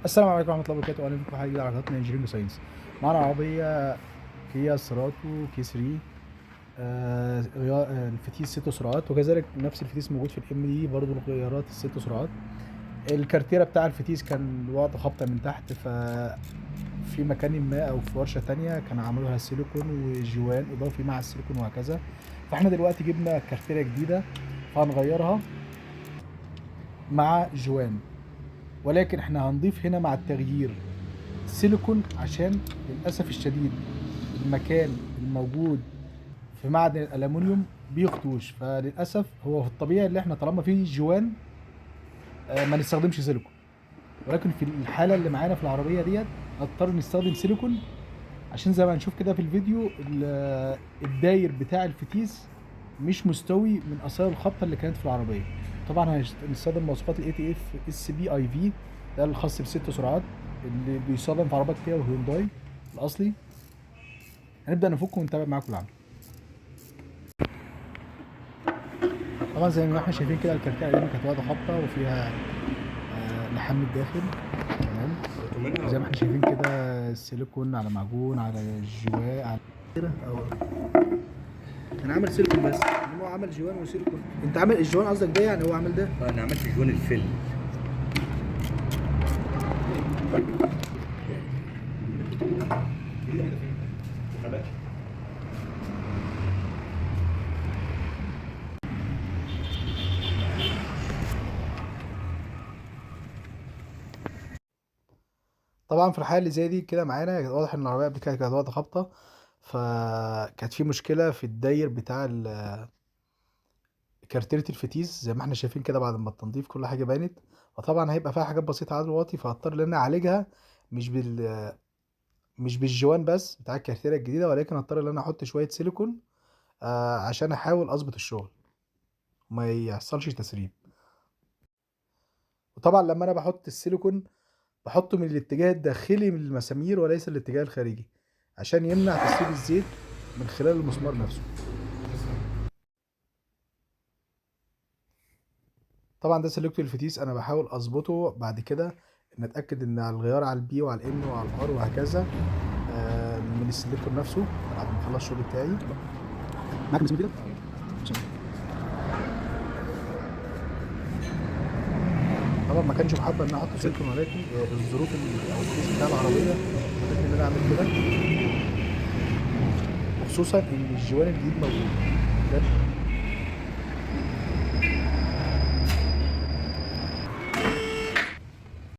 السلام عليكم ورحمة الله وبركاته، أهلا بكم في حلقة جديدة على قناتنا انجينيرنج ساينس. معانا عربية كيا سيراتو كي 3. الفتيس 6 سرعات، وكذلك نفس الفتيس موجود في الام دي برضه الغيارات ال6 سرعات. الكارتيرة بتاع الفتيس كان واخدة خبطة من تحت، في مكان ما أو في ورشة تانية كانوا عملوها سيليكون وجوان إضافي مع السيليكون وهكذا. فاحنا دلوقتي جبنا كارتيرة جديدة فهنغيرها مع جوان، ولكن احنا هنضيف هنا مع التغيير سيليكون عشان للأسف الشديد المكان الموجود في معدن الألمنيوم بيخدوش، فللأسف هو في الطبيعي اللي احنا طالما فيه جوان ما نستخدمش سيليكون، ولكن في الحالة اللي معانا في العربية ديت هنضطر نستخدم سيليكون عشان زي ما هنشوف كده في الفيديو الداير بتاع الفتيس مش مستوي من اثار الخبطه اللي كانت في العربيه. طبعا هنستخدم مواصفات الاي تي اف اس بي اي في، ده الخاص ب6 سرعات اللي بيستخدم في عربيات كيا وهيونداي الاصلي. هنبدا نفك ونتابع معاكم العمل. طبعا زي ما احنا شايفين كده الكركعه قديمه كانت واخده خبطه وفيها لحام الداخل. تمام. زي ما احنا شايفين كده السيليكون على معجون على الجواء على كده. انا عامل سيليكون بس، انما هو عمل جوان وسيليكون. انت عامل الجوان قصدك ده، يعني هو عامل ده؟ انا عملت جوان الفل. طبعا في الحاله اللي زي دي كده معانا واضح ان العربيه قبل كده كانت واخده خبطه، فكانت في مشكله في الداير بتاع كارتيرة الفتيس. زي ما احنا شايفين كده بعد ما التنظيف كل حاجه بانت، فطبعا هيبقى فيها حاجات بسيطه عدل واطي، فهضطر ان انا اعالجها مش مش بالجوان بس بتاع الكارتيرة الجديده، ولكن هضطر ان انا احط شويه سيليكون عشان احاول اظبط الشغل وما يحصلش تسريب. وطبعا لما انا بحط السيليكون بحطه من الاتجاه الداخلي من المسامير وليس الاتجاه الخارجي، عشان يمنع تسريب الزيت من خلال المسمار نفسه. طبعا ده سلكت الفتيس، انا بحاول اظبطه بعد كده ان اتاكد ان على الغيار على البي وعلى الان وعلى الار وهكذا من السلكتور نفسه بعد ما اخلص الشغل بتاعي. معاك مسامير كده. طبعا ما كانش بحب ان انا احط سلكون، ولكن الظروف او الكيس بتاع العربيه خلتني ان انا اعمل كده، وخصوصا ان الجوان الجديد موجود.